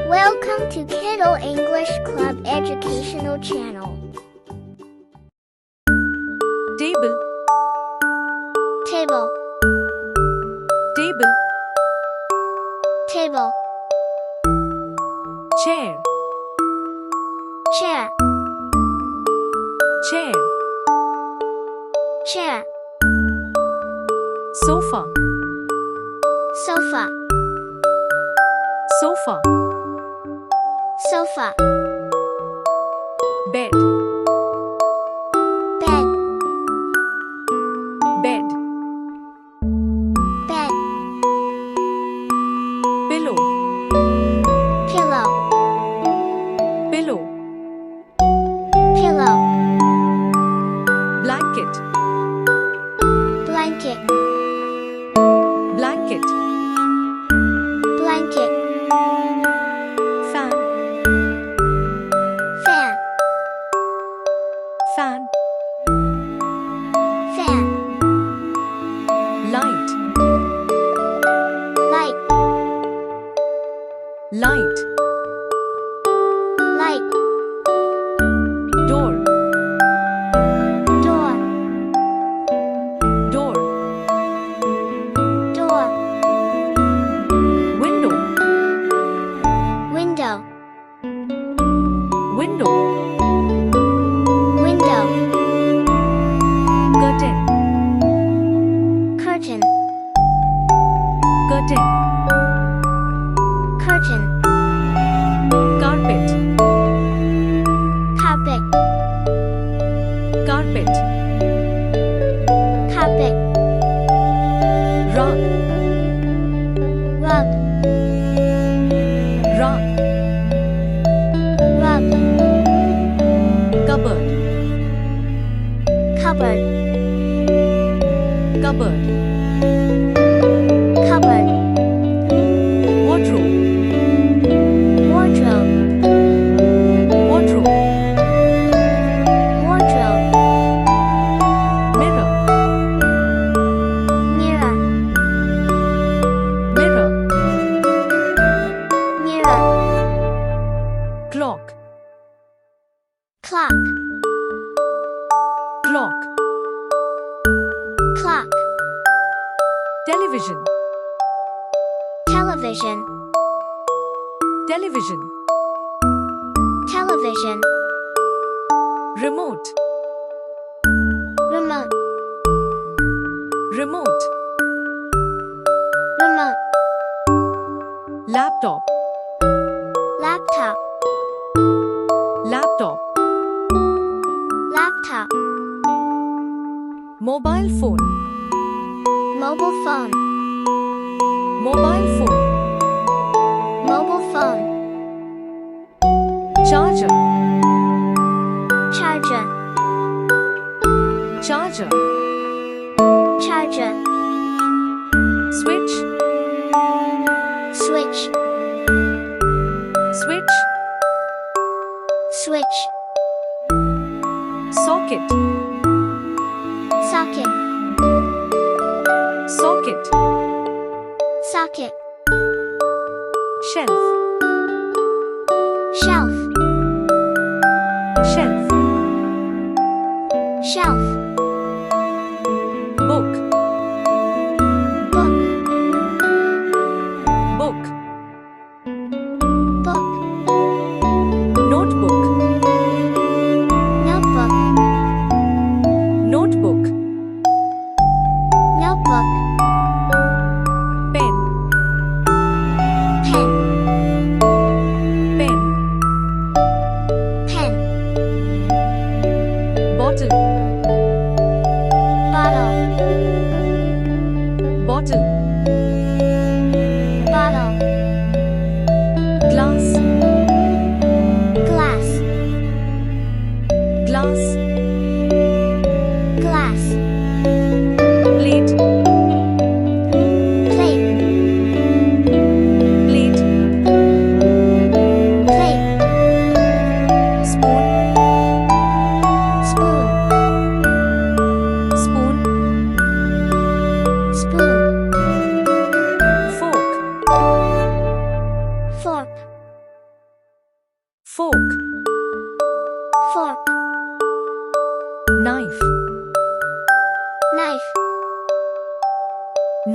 Welcome to Kiddo English Club Educational Channel. Table, Table, table, table, chair, chair, chair, chair, sofa, sofa, sofa, sofa, bed, bed, bed, bed, pillow, pillow, pillow, pillow, blanket, blanket, blanket, blanket, fan, fan, fan, fan, light, light, light, light, door, door, door, door, window, window, window, window, curtain, curtain, curtain, curtain, carpet, carpet, carpet, carpet, rug, rug, rug, rug, cupboard, cupboard, cupboard, cupboard, wardrobe, wardrobe, wardrobe, wardrobe, mirror, mirror, mirror, mirror, clock, clock, clock, clock, television, television, television, television, remote, remote, remote, remote, laptop, laptop, laptop, laptop, mobile phone, mobile phone, mobile phone, mobile phone, charger, charger, charger, charger, switch, switch, switch, switch, socket, socket, socket, socket, shelf, shelf, shelf, shelf, book, book, book, book, notebook, notebook, notebook, notebook, pen, pen, pen, pen, bottle,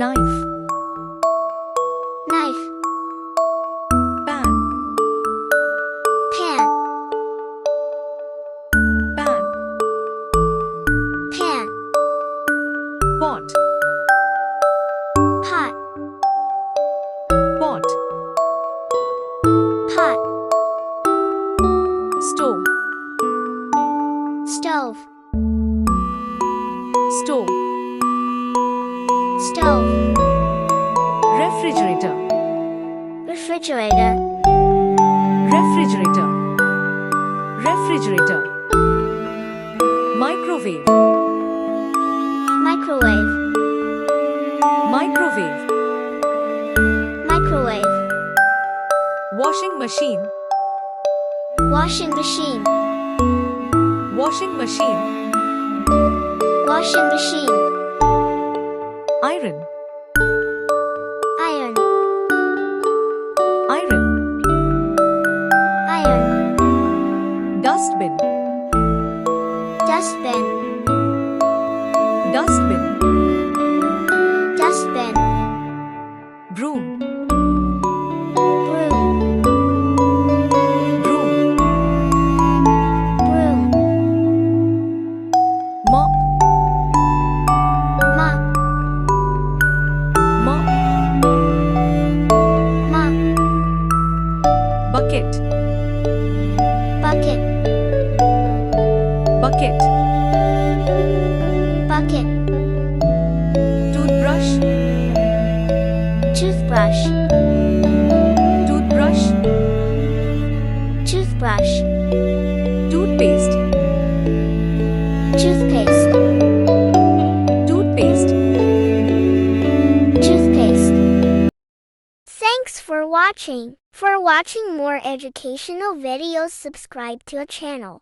knife, knife, pan, pan, pan, pan, pot, pot, pot, pot, stove, stove, stove, stove, refrigerator, refrigerator, refrigerator, refrigerator, microwave, microwave, microwave, microwave, washing machine, washing machine, washing machine, washing machine, iron, iron, iron, iron, dustbin, dustbin, dustbin, dustbin, broom, broom, broom, broom, mop, mop, mop, mop, bucket, bucket, bucket, bucket, toothbrush, toothbrush, toothbrush, toothbrush, toothpaste, toothpaste, toothpaste. toothpaste. Thanks for watching. For watching more educational videos, subscribe to our channel.